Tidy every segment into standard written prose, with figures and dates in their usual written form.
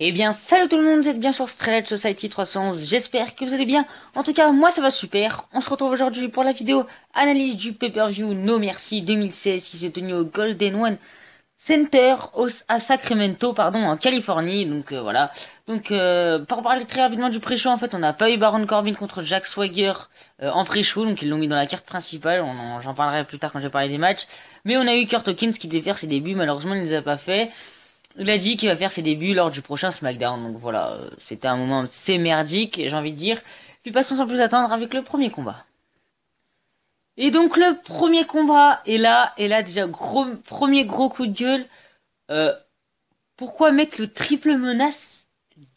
Eh bien, salut tout le monde, vous êtes bien sur Streled Society 311, j'espère que vous allez bien. En tout cas, moi ça va super. On se retrouve aujourd'hui pour la vidéo analyse du pay-per-view No Mercy 2016 qui s'est tenu au Golden One Center à Sacramento, pardon, en Californie. Donc voilà. Donc pour parler très rapidement du pré-show, en fait, on n'a pas eu Baron Corbin contre Jack Swagger en pré-show, donc ils l'ont mis dans la carte principale. J'en parlerai plus tard quand j'ai parlé des matchs. Mais on a eu Kurt Hawkins qui devait faire ses débuts, malheureusement il ne les a pas fait. Il a dit qu'il va faire ses débuts lors du prochain SmackDown. Donc voilà, c'était un moment assez merdique, j'ai envie de dire. Puis passons sans plus attendre avec le premier combat. Et donc le premier combat est là déjà premier gros coup de gueule. Euh, Pourquoi mettre le triple menace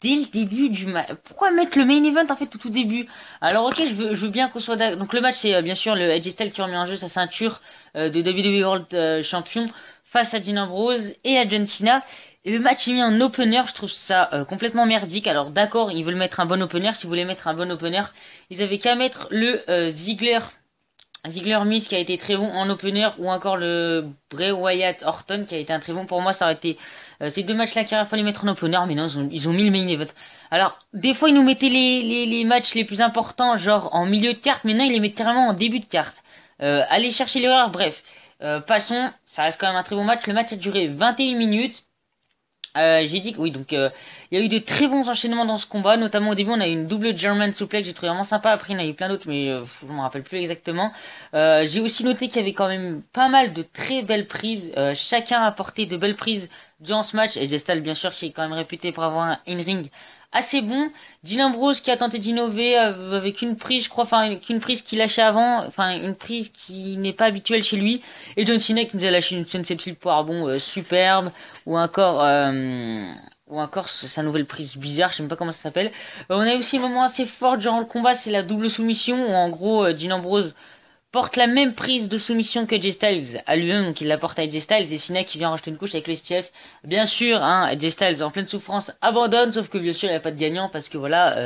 dès le début du match? Pourquoi mettre le main event en fait au tout début? Alors ok, je veux bien qu'on soit d'accord. Donc le match c'est bien sûr le Edge Styles qui remet en jeu sa ceinture de WWE World Champion face à Dean Ambrose et à John Cena. Et le match est mis en opener, je trouve ça complètement merdique. Alors d'accord, ils veulent mettre un bon opener. Si vous voulez mettre un bon opener, ils avaient qu'à mettre le Ziggler Miz qui a été très bon en opener, ou encore le Bray Wyatt Orton qui a été un très bon. Pour moi, ça aurait été ces deux matchs-là qu'il aurait fallu mettre en opener, mais non, ils ont mis le main event. Alors, des fois, ils nous mettaient les matchs les plus importants, genre en milieu de carte, mais non, ils les mettent carrément en début de carte. Allez chercher l'erreur, bref. Passons, ça reste quand même un très bon match. Le match a duré 21 minutes. J'ai dit que oui, donc il y a eu de très bons enchaînements dans ce combat, notamment au début on a eu une double German suplex que j'ai trouvé vraiment sympa. Après il y en a eu plein d'autres, mais je me rappelle plus exactement. J'ai aussi noté qu'il y avait quand même pas mal de très belles prises. Chacun a apporté de belles prises durant ce match. Et Styles bien sûr qui est quand même réputé pour avoir un in-ring assez bon. Dean Ambrose qui a tenté d'innover avec une prise, je crois, enfin une prise qu'il lâchait avant, enfin une prise qui n'est pas habituelle chez lui. Et John Cena qui nous a lâché une Sunset Flip Powerbomb superbe, ou encore sa nouvelle prise bizarre, je sais même pas comment ça s'appelle. On a aussi un moment assez fort durant le combat, c'est la double soumission où en gros Dean Ambrose porte la même prise de soumission que Jay Styles à lui-même, donc il la porte à Jay Styles, et Cena qui vient rajouter une couche avec le STF. Bien sûr, hein, Jay Styles en pleine souffrance abandonne, sauf que bien sûr il n'y a pas de gagnant parce que voilà,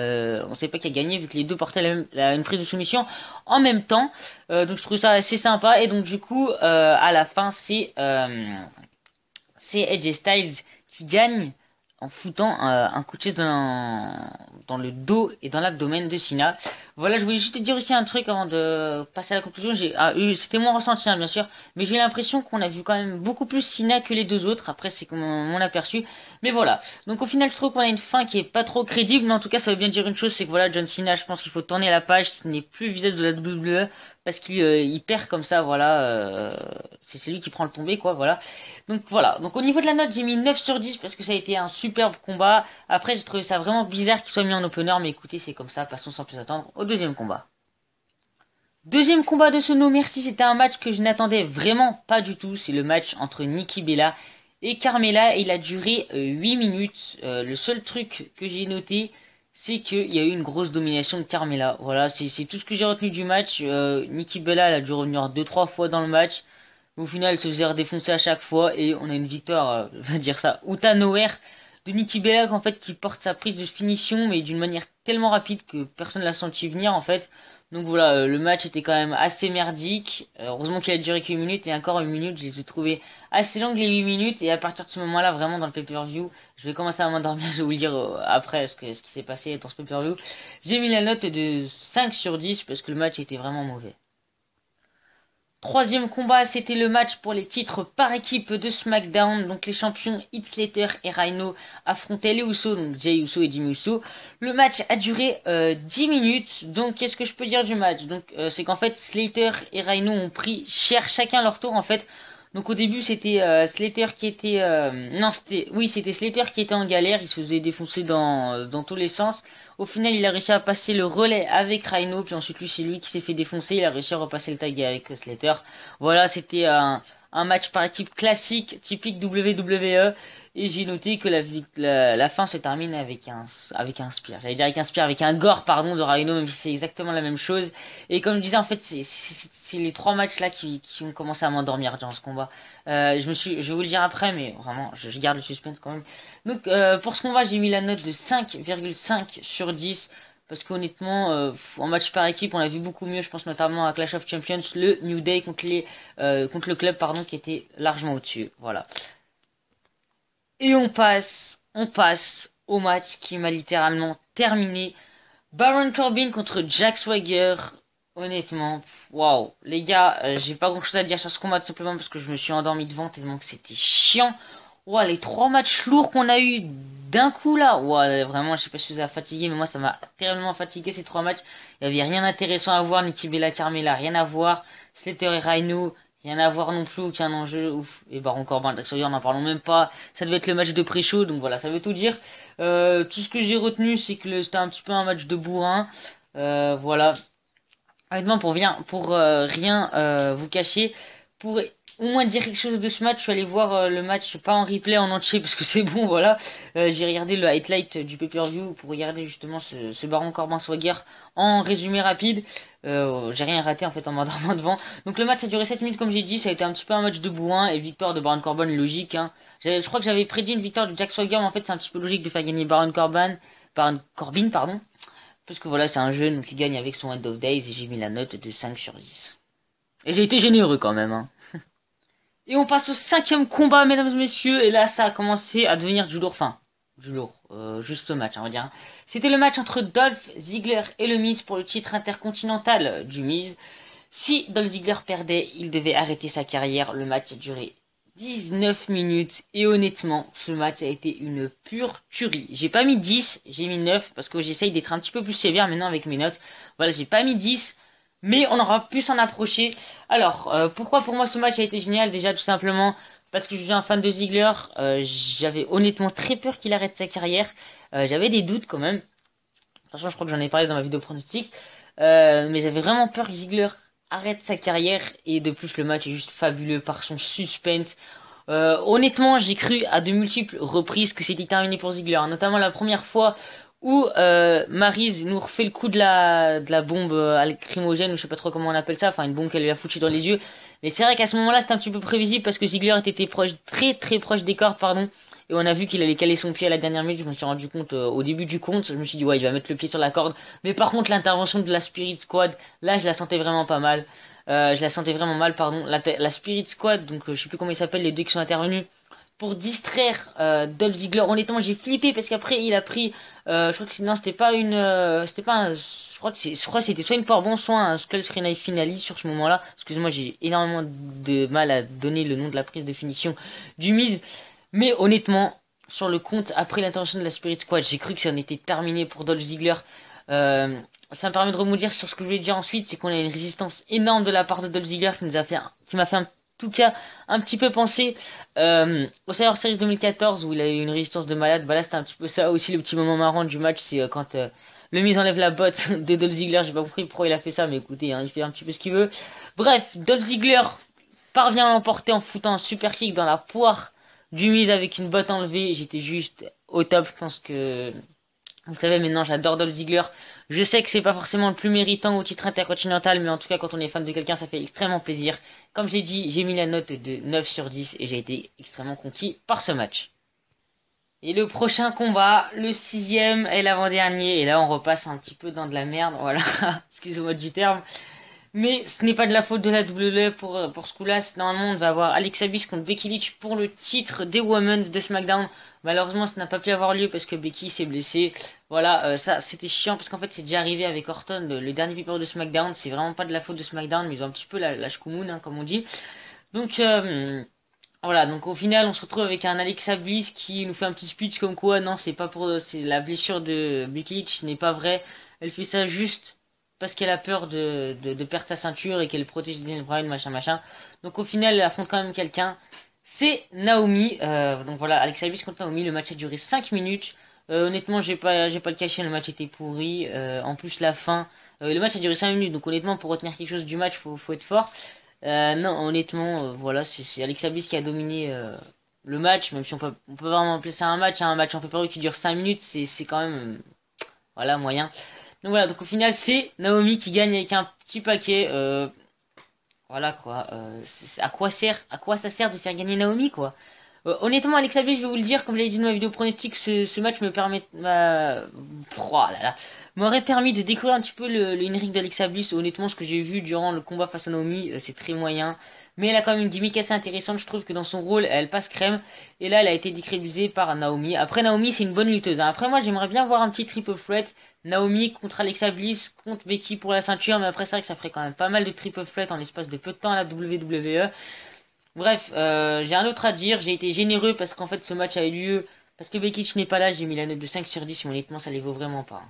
on sait pas qui a gagné vu que les deux portaient une prise de soumission en même temps. Donc je trouve ça assez sympa, et donc du coup à la fin c'est AJ Styles qui gagne en foutant un coup de chaise dans le dos et dans l'abdomen de Cena. Voilà, je voulais juste te dire aussi un truc avant de passer à la conclusion. C'était mon ressenti, hein, bien sûr, mais j'ai l'impression qu'on a vu quand même beaucoup plus Cena que les deux autres. Après, c'est comme mon aperçu. Mais voilà. Donc au final, je trouve qu'on a une fin qui est pas trop crédible, mais en tout cas, ça veut bien dire une chose, c'est que voilà, John Cena, je pense qu'il faut tourner la page. Ce n'est plus le visage de la WWE parce qu'il perd comme ça. Voilà, c'est lui qui prend le tombé, quoi. Voilà. Donc voilà, donc au niveau de la note j'ai mis 9 sur 10 parce que ça a été un superbe combat. Après j'ai trouvé ça vraiment bizarre qu'il soit mis en opener, mais écoutez c'est comme ça, passons sans plus attendre au deuxième combat. Deuxième combat de ce No Mercy, c'était un match que je n'attendais vraiment pas du tout. C'est le match entre Nikki Bella et Carmella et il a duré 8 minutes. Le seul truc que j'ai noté c'est qu'il y a eu une grosse domination de Carmella. Voilà, c'est tout ce que j'ai retenu du match. Nikki Bella elle a dû revenir 2-3 fois dans le match. Au final, elle se faisait redéfoncer à chaque fois et on a une victoire, on va dire ça, out of nowhere de Nikki Bella en fait qui porte sa prise de finition mais d'une manière tellement rapide que personne l'a senti venir en fait. Donc voilà, le match était quand même assez merdique. Heureusement qu'il a duré que 8 minutes et encore 8 minutes, je les ai trouvées assez longues les 8 minutes et à partir de ce moment-là, vraiment dans le pay-per-view, je vais commencer à m'endormir, je vais vous le dire après ce qui s'est passé dans ce pay-per-view. J'ai mis la note de 5 sur 10 parce que le match était vraiment mauvais. Troisième combat, c'était le match pour les titres par équipe de SmackDown. Donc les champions Heath Slater et Rhino affrontaient les Usos, donc Jey Uso et Jimmy Uso. Le match a duré 10 minutes. Donc qu'est-ce que je peux dire du match? Donc c'est qu'en fait Slater et Rhino ont pris cher chacun leur tour en fait. Donc au début c'était Slater qui était non c'était Slater qui était en galère, il se faisait défoncer dans tous les sens. Au final, il a réussi à passer le relais avec Rhino, puis ensuite lui, c'est lui qui s'est fait défoncer. Il a réussi à repasser le tag avec Slater. Voilà, c'était un match par équipe classique, typique WWE. Et j'ai noté que la fin se termine avec un spear. J'allais dire avec un spear, avec un gore, pardon, de Rhino, même si c'est exactement la même chose. Et comme je disais, en fait, c'est les trois matchs là qui ont commencé à m'endormir durant ce combat. Je vais vous le dire après, mais vraiment, je garde le suspense quand même. Donc, pour ce combat, j'ai mis la note de 5,5 sur 10. Parce qu'honnêtement, en match par équipe, on a vu beaucoup mieux. Je pense notamment à Clash of Champions, le New Day contre le club, pardon, qui était largement au-dessus. Voilà. Et on passe au match qui m'a littéralement terminé. Baron Corbin contre Jack Swagger. Honnêtement, waouh. Les gars, j'ai pas grand chose à dire sur ce combat tout simplement parce que je me suis endormi devant tellement que c'était chiant. Ouah, les 3 matchs lourds qu'on a eu d'un coup là. Ouah, vraiment, je sais pas si vous avez fatigué, mais moi ça m'a terriblement fatigué ces 3 matchs. Il y avait rien d'intéressant à voir. Nikki Bella Carmella, rien à voir. Slater et Rhino, rien à voir non plus. Aucun enjeu. Ouf. Et Baron Corbin, Jack Swagger, n'en parlons même pas. Ça devait être le match de pré-show, donc voilà, ça veut tout dire. Tout ce que j'ai retenu, c'est que c'était un petit peu un match de bourrin. Voilà. Honnêtement, pour rien vous cacher, pour au moins dire quelque chose de ce match, je suis allé voir le match pas en replay en entier parce que c'est bon, voilà. J'ai regardé le highlight du pay-per-view pour regarder justement ce Baron Corbin Swagger en résumé rapide. J'ai rien raté en fait en m'endormant devant. Donc le match a duré 7 minutes comme j'ai dit, ça a été un petit peu un match de bourrin et victoire de Baron Corbin logique. Hein. Je crois que j'avais prédit une victoire de Jack Swagger, mais en fait c'est un petit peu logique de faire gagner Baron Corbin, pardon. Parce que voilà, c'est un jeu donc il gagne avec son End of Days et j'ai mis la note de 5 sur 10. Et j'ai été généreux quand même. Hein. Et on passe au 5e combat, mesdames et messieurs. Et là, ça a commencé à devenir du lourd. Enfin, du lourd. Juste ce match, on va dire. C'était le match entre Dolph Ziggler et le Miz pour le titre intercontinental du Miz. Si Dolph Ziggler perdait, il devait arrêter sa carrière. Le match a duré 19 minutes. Et honnêtement, ce match a été une pure tuerie. J'ai pas mis 10, j'ai mis 9 parce que j'essaye d'être un petit peu plus sévère maintenant avec mes notes. Voilà, j'ai pas mis 10. Mais on aura pu s'en approcher. Alors, pourquoi pour moi ce match a été génial? Déjà tout simplement parce que je suis un fan de Ziggler. J'avais honnêtement très peur qu'il arrête sa carrière. J'avais des doutes quand même. Franchement, je crois que j'en ai parlé dans ma vidéo pronostic. Mais j'avais vraiment peur que Ziggler arrête sa carrière. Et de plus, le match est juste fabuleux par son suspense. Honnêtement, j'ai cru à de multiples reprises que c'était terminé pour Ziggler. Notamment la première fois où Maryse nous refait le coup de la bombe lacrymogène, ou je sais pas trop comment on appelle ça, enfin une bombe qu'elle lui a foutue dans les yeux. Mais c'est vrai qu'à ce moment-là, c'était un petit peu prévisible parce que Ziggler était proche, très très proche des cordes, pardon. Et on a vu qu'il allait caler son pied à la dernière minute. Je me suis rendu compte au début du compte. Je me suis dit ouais, il va mettre le pied sur la corde. Mais par contre, l'intervention de la Spirit Squad, là, je la sentais vraiment pas mal. Je la sentais vraiment mal, pardon. La Spirit Squad, donc je sais plus comment ils s'appellent, les deux qui sont intervenus pour distraire Dolph Ziggler. Honnêtement, j'ai flippé parce qu'après il a pris, je crois que non, c'était pas une, c'était pas, je crois que c'était soit une Powerbomb, soit un Skull Screen Knife Finale sur ce moment-là. Excusez-moi, j'ai énormément de mal à donner le nom de la prise de finition du Miz, mais honnêtement, sur le compte après l'intervention de la Spirit Squad, j'ai cru que ça en était terminé pour Dolph Ziggler. Ça me permet de rebondir sur ce que je voulais dire ensuite, c'est qu'on a une résistance énorme de la part de Dolph Ziggler qui m'a fait en tout cas un petit peu penser au Survivor Series 2014 où il a eu une résistance de malade. Bah là c'était un petit peu ça aussi, le petit moment marrant du match, c'est quand le Miz enlève la botte de Dolph Ziggler. J'ai pas compris pourquoi il a fait ça, mais écoutez, hein, il fait un petit peu ce qu'il veut. Bref, Dolph Ziggler parvient à l'emporter en foutant un super kick dans la poire du Miz avec une botte enlevée. J'étais juste au top. Je pense que vous savez maintenant, j'adore Dolph Ziggler. Je sais que c'est pas forcément le plus méritant au titre intercontinental, mais en tout cas quand on est fan de quelqu'un, ça fait extrêmement plaisir. Comme je l'ai dit, j'ai mis la note de 9 sur 10 et j'ai été extrêmement conquis par ce match. Et le prochain combat, le 6e et l'avant-dernier, et là on repasse un petit peu dans de la merde, voilà, excusez-moi du terme. Mais ce n'est pas de la faute de la WWE pour ce coup-là. Normalement, on va avoir Alexa Bliss contre Becky Lynch pour le titre des Women's de SmackDown. Malheureusement, ça n'a pas pu avoir lieu parce que Becky s'est blessée. Voilà, ça c'était chiant parce qu'en fait c'est déjà arrivé avec Orton, le dernier paper de SmackDown. C'est vraiment pas de la faute de SmackDown, mais ils ont un petit peu la shkumoun, hein, comme on dit. Donc voilà, donc au final on se retrouve avec un Alexa Bliss qui nous fait un petit speech comme quoi non, c'est la blessure de Becky Lynch, ce n'est pas vrai. Elle fait ça juste parce qu'elle a peur de perdre sa ceinture et qu'elle protège Daniel Bryan, machin machin. Donc au final elle affronte quand même quelqu'un. C'est Naomi. Donc voilà, Alexa Bliss contre Naomi. Le match a duré 5 minutes. Honnêtement, j'ai pas le cacher, le match était pourri. En plus la fin, le match a duré 5 minutes. Donc honnêtement, pour retenir quelque chose du match, faut être fort. Non, honnêtement, voilà, c'est Alexa Bliss qui a dominé le match, même si on peut vraiment appeler ça un match, hein, un match en pay-per-view qui dure 5 minutes, c'est quand même voilà, moyen. Donc voilà, donc au final c'est Naomi qui gagne avec un petit paquet. Voilà quoi. À quoi ça sert de faire gagner Naomi quoi. Honnêtement, Alexa Bliss, je vais vous le dire, comme je l'ai dit dans ma vidéo pronostic, ce match me permet, oh là là, m'aurait permis de découvrir un petit peu le in-ring d'Alexa Bliss. Honnêtement, ce que j'ai vu durant le combat face à Naomi, c'est très moyen. mais elle a quand même une gimmick assez intéressante. Je trouve que dans son rôle, elle passe crème. Et là, elle a été décrédibilisée par Naomi. Après, Naomi, c'est une bonne lutteuse, hein. Après, moi, j'aimerais bien voir un petit triple threat. Naomi contre Alexa Bliss, contre Becky pour la ceinture. Mais après, c'est vrai que ça ferait quand même pas mal de triple threat en l'espace de peu de temps à la WWE. Bref, j'ai un autre à dire. J'ai été généreux parce qu'en fait, ce match a eu lieu. Parce que Becky Lynch n'est pas là, j'ai mis la note de 5 sur 10. Mais honnêtement, ça les vaut vraiment pas.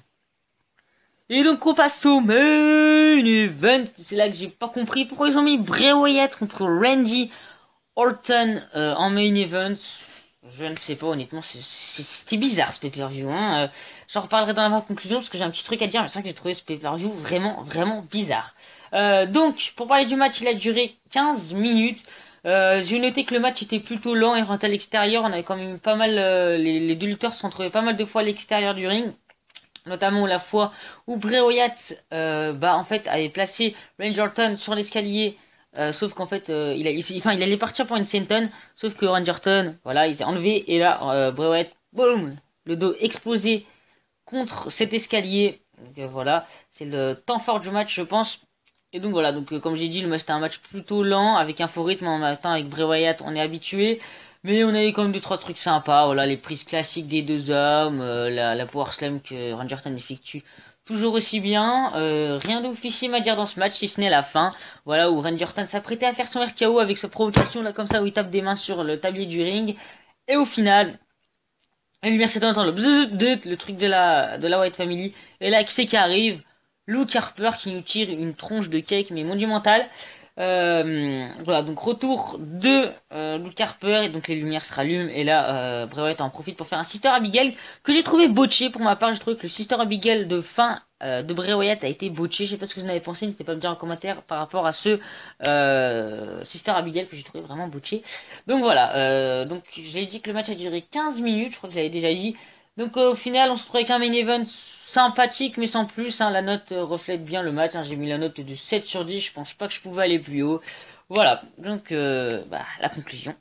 Et donc on passe au main event. C'est là que j'ai pas compris pourquoi ils ont mis Bray Wyatt contre Randy Orton en main event. Je ne sais pas, honnêtement, c'était bizarre ce pay-per-view. Hein. J'en reparlerai dans la conclusion parce que j'ai un petit truc à dire. Mais c'est vrai que j'ai trouvé ce pay-per-view vraiment, vraiment bizarre. Donc, pour parler du match, il a duré 15 minutes. J'ai noté que le match était plutôt lent et rentré à l'extérieur. On avait quand même pas mal... les deux lutteurs se sont trouvés pas mal de fois à l'extérieur du ring. Notamment la fois où Bray Wyatt en fait avait placé Randy Orton sur l'escalier, sauf qu'en fait il allait partir pour une senton, sauf que Randy Orton, voilà, il s'est enlevé et là Bray Wyatt, boum, le dos explosé contre cet escalier. Donc voilà, c'est le temps fort du match, je pense. Et donc voilà, donc comme j'ai dit, le match c'était un match plutôt lent avec un faux rythme. En même temps avec Bray Wyatt, on est habitué. Mais on avait quand même 2-3 trucs sympas, voilà, les prises classiques des deux hommes, la power slam que Randy Orton effectue toujours aussi bien, rien d'officiel à dire dans ce match, si ce n'est la fin, voilà, où Randy Orton s'apprêtait à faire son RKO avec sa provocation, là, comme ça, où il tape des mains sur le tablier du ring, et au final, la lumière s'éteint, le bzzz, le truc de la White Family, et là, qui c'est qui arrive? Luke Harper qui nous tire une tronche de cake, mais monumentale. Voilà, donc retour de Luke Harper et donc les lumières se rallument et là Bray Wyatt en profite pour faire un Sister Abigail que j'ai trouvé botché. Pour ma part, j'ai trouvé que le Sister Abigail de fin de Bray Wyatt a été botché. Je sais pas ce que vous en avez pensé, n'hésitez pas à me dire en commentaire par rapport à ce Sister Abigail que j'ai trouvé vraiment botché. Donc voilà, donc j'ai dit que le match a duré 15 minutes, je crois que je l'avais déjà dit. Donc au final, on se retrouve avec un main event sympathique mais sans plus, hein. La note reflète bien le match, hein. J'ai mis la note de 7 sur 10, je pense pas que je pouvais aller plus haut. Voilà, donc la conclusion.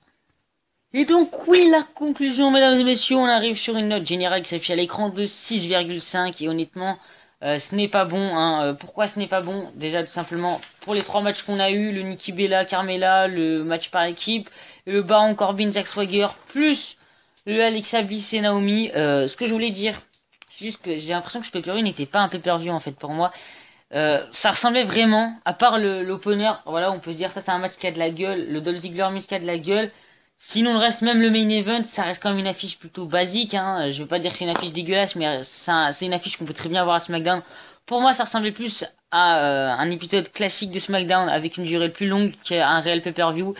Et donc oui, la conclusion, mesdames et messieurs, on arrive sur une note générale qui s'affiche à l'écran de 6,5 et honnêtement, ce n'est pas bon, hein. Pourquoi ce n'est pas bon? Déjà tout simplement pour les 3 matchs qu'on a eu, le Nikki Bella, Carmella, le match par équipe, le Baron Corbin, Jack Swagger, plus le Alexa Bliss et Naomi. Ce que je voulais dire, c'est juste que j'ai l'impression que ce pay-per-view n'était pas un pay-per-view en fait pour moi. Ça ressemblait vraiment, à part l'opener, voilà, on peut se dire ça c'est un match qui a de la gueule, le Dolph Ziggler Miz qui a de la gueule. Sinon le reste, même le main event, ça reste quand même une affiche plutôt basique, hein. Je veux pas dire que c'est une affiche dégueulasse, mais c'est une affiche qu'on peut très bien voir à SmackDown. Pour moi, ça ressemblait plus à un épisode classique de SmackDown avec une durée plus longue qu'un réel pay-per-view.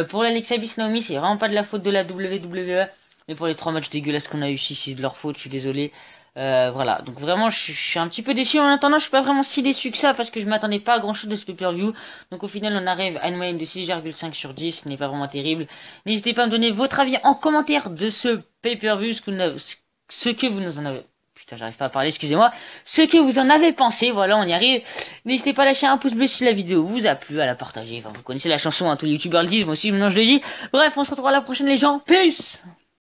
Pour l'Alexa Bliss Naomi, c'est vraiment pas de la faute de la WWE. Mais pour les 3 matchs dégueulasses qu'on a eu ici, c'est de leur faute, je suis désolé. Voilà, donc vraiment je suis un petit peu déçu. En attendant, je suis pas vraiment si déçu que ça parce que je m'attendais pas à grand chose de ce pay-per-view. Donc au final on arrive à une moyenne de 6,5 sur 10, ce n'est pas vraiment terrible. N'hésitez pas à me donner votre avis en commentaire de ce pay-per-view, ce que vous nous en avez... Putain, j'arrive pas à parler, excusez-moi. Ce que vous en avez pensé, voilà, on y arrive. N'hésitez pas à lâcher un pouce bleu si la vidéo vous a plu, à la partager. Enfin, vous connaissez la chanson, hein, tous les youtubeurs le disent, moi aussi maintenant je le dis. Bref, on se retrouvera la prochaine les gens. Peace!